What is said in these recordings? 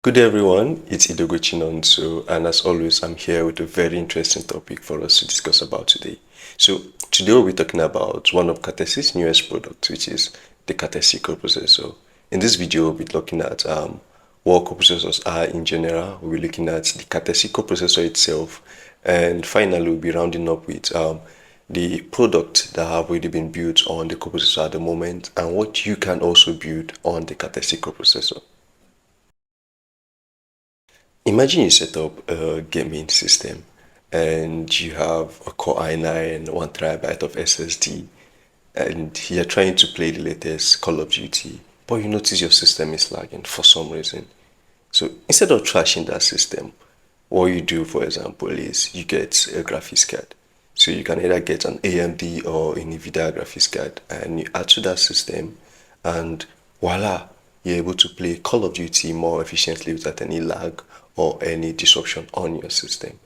Good day everyone, it's Idogo Chinonso, and as always I'm here with a very interesting topic for us to discuss about today. So today we'll be talking about one of Cartesi's newest products, which is the Cartesi coprocessor. In this video we'll be looking at what coprocessors are in general, we'll be looking at the Cartesi coprocessor itself, and finally we'll be rounding up with the product that have already been built on the coprocessor at the moment and what you can also build on the Cartesi coprocessor. Imagine you set up a gaming system and you have a Core i9, 1 TB of SSD, and you're trying to play the latest Call of Duty, but you notice your system is lagging for some reason. So instead of trashing that system, what you do, for example, is you get a graphics card. So you can either get an AMD or a NVIDIA graphics card and you add to that system, and voila, you're able to play Call of Duty more efficiently without any lag or any disruption on your system.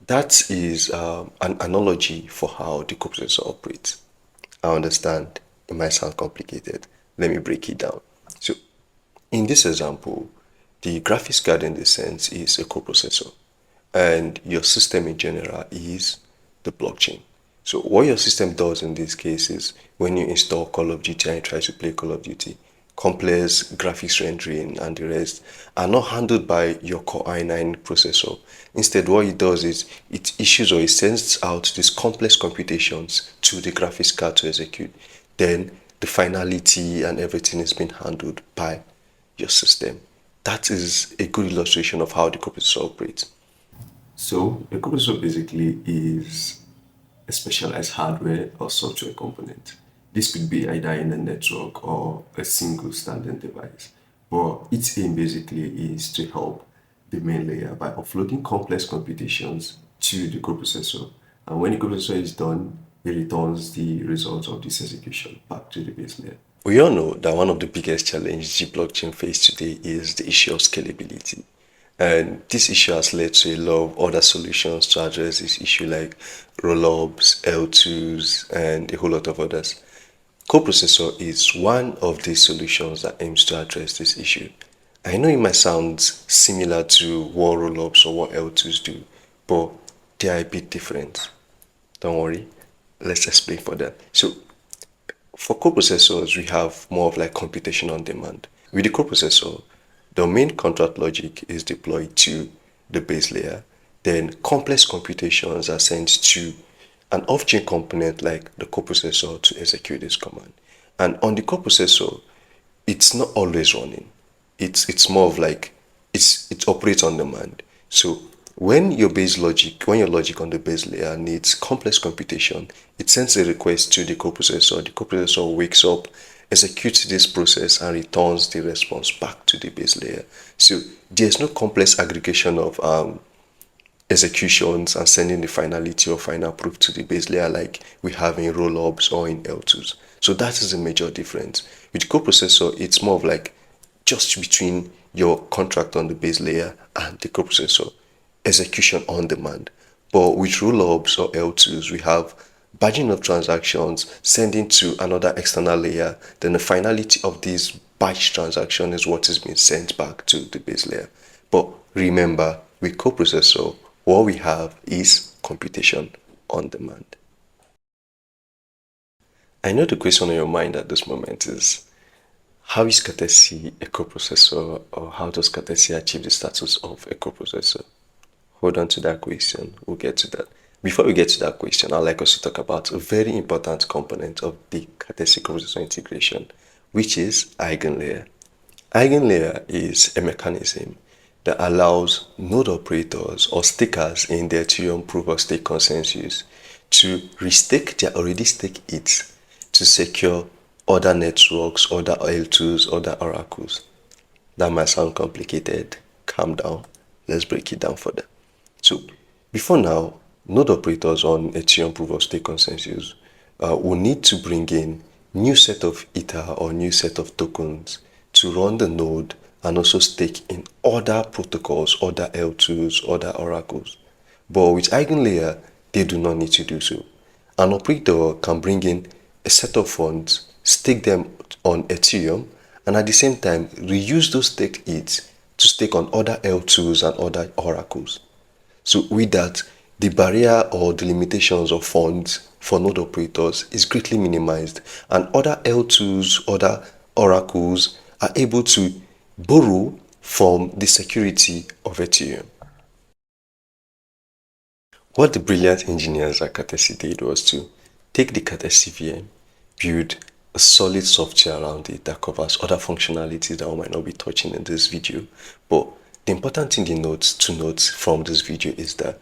That is an analogy for how the coprocessor operates. I understand it might sound complicated. Let me break it down. So, in this example, the graphics card in this sense is a coprocessor, and your system in general is the blockchain. So, what your system does in this case is when you install Call of Duty and you try to play Call of Duty, complex graphics rendering and the rest are not handled by your Core i9 processor. Instead, what it does is it issues or it sends out these complex computations to the graphics card to execute. Then the finality and everything is being handled by your system. That is a good illustration of how the coprocessor operates. So, a coprocessor basically is a specialized hardware or software component. This could be either in a network or a single standard device. But its aim basically is to help the main layer by offloading complex computations to the coprocessor. And when the coprocessor is done, it returns the results of this execution back to the base layer. We all know that one of the biggest challenges the blockchain face today is the issue of scalability. And this issue has led to a lot of other solutions to address this issue, like rollups, L2s, and a whole lot of others. Coprocessor is one of these solutions that aims to address this issue. I know it might sound similar to what rollups or what L2s do, but they are a bit different. Don't worry, let's explain for that. So, for coprocessors, we have more of like computation on demand. With the coprocessor, the main contract logic is deployed to the base layer. Then complex computations are sent to an off-chain component like the coprocessor to execute this command. And on the coprocessor, it's not always running. It's more of like it operates on demand. So when your logic on the base layer needs complex computation, it sends a request to the coprocessor. The coprocessor wakes up, executes this process, and returns the response back to the base layer. So there's no complex aggregation of executions and sending the finality or final proof to the base layer like we have in rollups or in L2s. So that is a major difference. With coprocessor, it's more of like just between your contract on the base layer and the coprocessor, execution on demand. But with rollups or L2s, we have batching of transactions, sending to another external layer, then the finality of this batch transaction is what is being sent back to the base layer. But remember, with coprocessor, what we have is computation on demand. I know the question on your mind at this moment is, how is Cartesi a coprocessor, or how does Cartesi achieve the status of a coprocessor? Hold on to that question, we'll get to that. Before we get to that question, I'd like us to talk about a very important component of the Cartesi coprocessor integration, which is eigenlayer. Eigenlayer is a mechanism that allows node operators or stakers in the Ethereum proof of stake consensus to restake their already staked ETH to secure other networks, other L2s, other oracles. That might sound complicated. Calm down. Let's break it down further. So, before now, node operators on Ethereum proof of stake consensus will need to bring in new set of Ether or new set of tokens to run the node and also stake in other protocols, other L2s, other oracles. But with Eigenlayer, they do not need to do so. An operator can bring in a set of funds, stake them on Ethereum, and at the same time reuse those staked ETH to stake on other L2s and other oracles. So with that, the barrier or the limitations of funds for node operators is greatly minimized, and other L2s, other oracles are able to borrow from the security of Ethereum. What the brilliant engineers at Cartesi did was to take the Cartesi VM, build a solid software around it that covers other functionalities that we might not be touching in this video. But the important thing to note from this video is that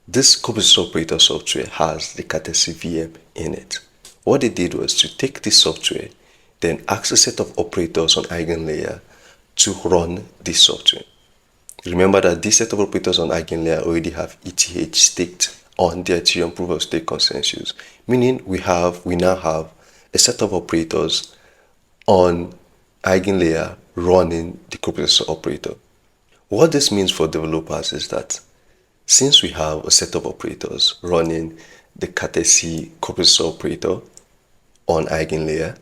this Coprocessor operator software has the Cartesi VM in it. What they did was to take this software, then ask a set of operators on EigenLayer to run this software. Remember that this set of operators on EigenLayer already have ETH staked on the Ethereum proof of stake consensus, meaning we now have a set of operators on EigenLayer running the Coprocessor operator. What this means for developers is that since we have a set of operators running the Cartesi Coprocessor operator on EigenLayer,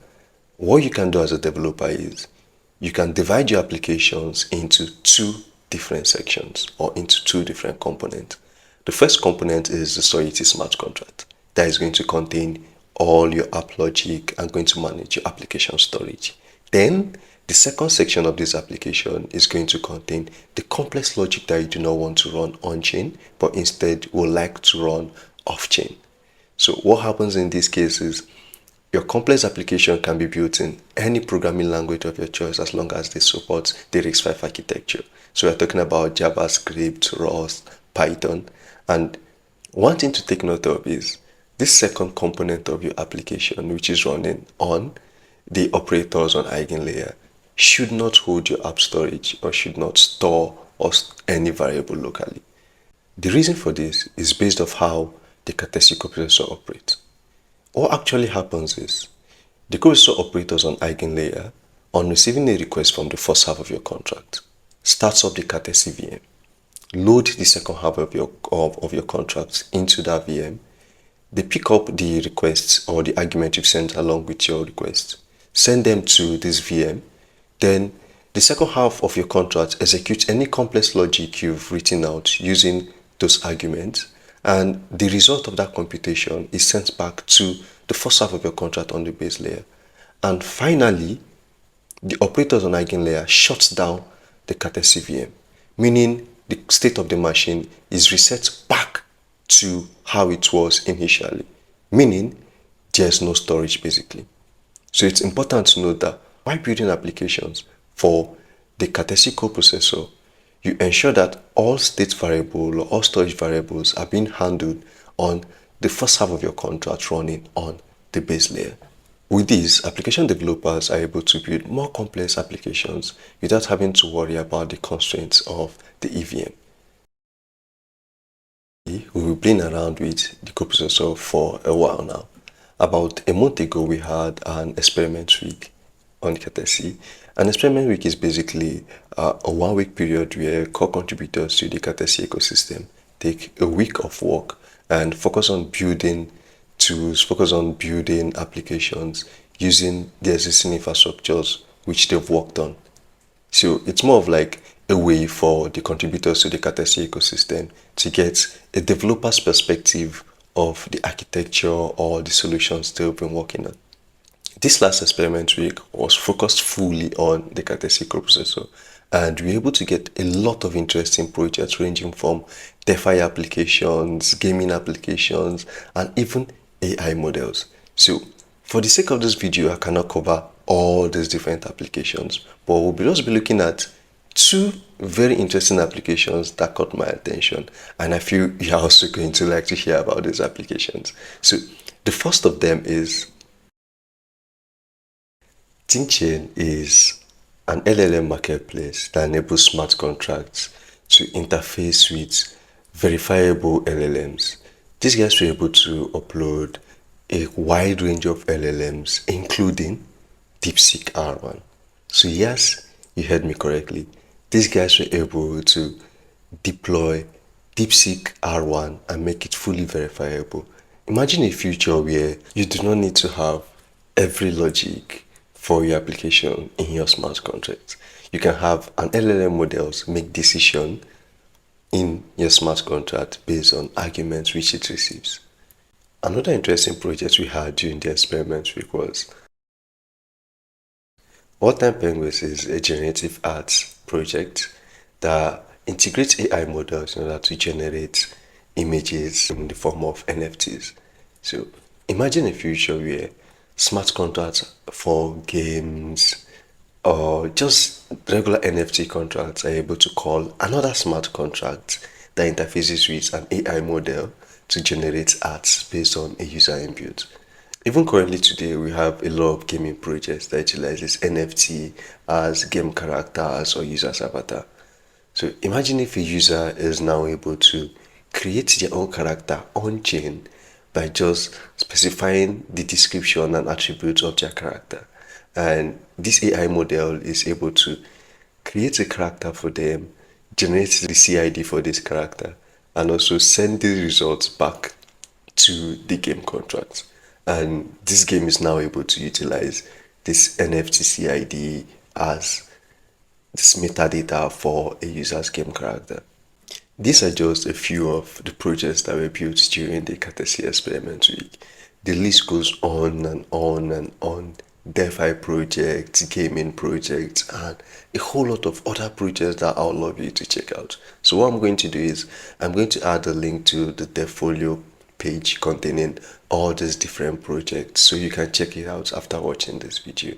what you can do as a developer is you can divide your applications into two different sections or into two different components. The first component is the Solidity smart contract that is going to contain all your app logic and going to manage your application storage. Then the second section of this application is going to contain the complex logic that you do not want to run on-chain, but instead would like to run off-chain. So what happens in this case is your complex application can be built in any programming language of your choice as long as they support the RISC-V architecture. So we're talking about JavaScript, Rust, Python. And one thing to take note of is this second component of your application, which is running on the operators on EigenLayer, should not hold your app storage or should not store any variable locally. The reason for this is based off how the Cartesi Coprocessor operates. What actually happens is the Coprocessor operators on EigenLayer, on receiving a request from the first half of your contract, starts up the Cartesi VM, load the second half of your contract into that VM. They pick up the requests or the argument you've sent along with your request, send them to this VM. Then the second half of your contract executes any complex logic you've written out using those arguments, and the result of that computation is sent back to the first half of your contract on the base layer. And finally, the operators on EigenLayer shuts down the Cartesi VM, meaning the state of the machine is reset back to how it was initially, meaning there's no storage basically. So it's important to note that while building applications for the Cartesi coprocessor, you ensure that all state variables or all storage variables are being handled on the first half of your contract running on the base layer. With this, application developers are able to build more complex applications without having to worry about the constraints of the EVM. We will be playing around with the coprocessor for a while now. About a month ago, we had an experiment week on Cartesi. An experiment week is basically a 1 week period where core contributors to the Cartesi ecosystem take a week of work and focus on building tools, focus on building applications using the existing infrastructures which they've worked on. So it's more of like a way for the contributors to the Cartesi ecosystem to get a developer's perspective of the architecture or the solutions they've been working on. This last experiment week was focused fully on the Cartesi coprocessor, and we were able to get a lot of interesting projects ranging from DeFi applications, gaming applications, and even AI models. So for the sake of this video, I cannot cover all these different applications, but we'll just be looking at two very interesting applications that caught my attention, and I feel you're also going to like to hear about these applications. So the first of them is ThinkChain is an LLM marketplace that enables smart contracts to interface with verifiable LLMs. These guys were able to upload a wide range of LLMs, including DeepSeek R1. So yes, you heard me correctly. These guys were able to deploy DeepSeek R1 and make it fully verifiable. Imagine a future where you do not need to have every logic for your application in your smart contract. You can have an LLM models make decision in your smart contract based on arguments which it receives. Another interesting project we had during the experiment week was What Time Penguins is a generative arts project that integrates AI models in order to generate images in the form of NFTs. So imagine a future where smart contracts for games or just regular NFT contracts are able to call another smart contract that interfaces with an AI model to generate arts based on a user input. Even currently today, we have a lot of gaming projects that utilizes NFT as game characters or users avatar. So imagine if a user is now able to create their own character on chain by just specifying the description and attributes of their character. And this AI model is able to create a character for them, generate the CID for this character, and also send the results back to the game contract. And this game is now able to utilize this NFT CID as this metadata for a user's game character. These are just a few of the projects that were built during the Cartesi experiment week. The list goes on and on and on. DeFi projects, gaming projects, and a whole lot of other projects that I would love you to check out. So what I'm going to do is I'm going to add a link to the Devfolio page containing all these different projects so you can check it out after watching this video.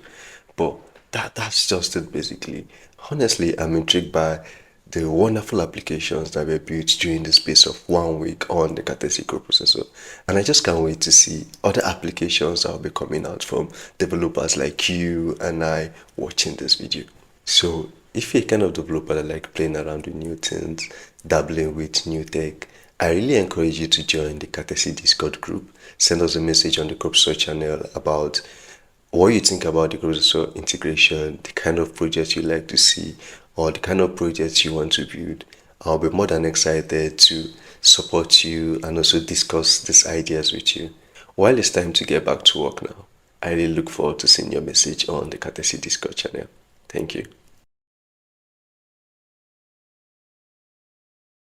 But that's just it basically. Honestly, I'm intrigued by the wonderful applications that were built during the space of 1 week on the Cartesi Coprocessor. And I just can't wait to see other applications that will be coming out from developers like you and I watching this video. So if you're a kind of developer that like playing around with new things, dabbling with new tech, I really encourage you to join the Cartesi Discord group. Send us a message on the Coprocessor channel about what you think about the Coprocessor integration, the kind of projects you like to see, or the kind of projects you want to build. I'll be more than excited to support you and also discuss these ideas with you. While it's time to get back to work now, I really look forward to seeing your message on the Cartesi Discord channel. Thank you.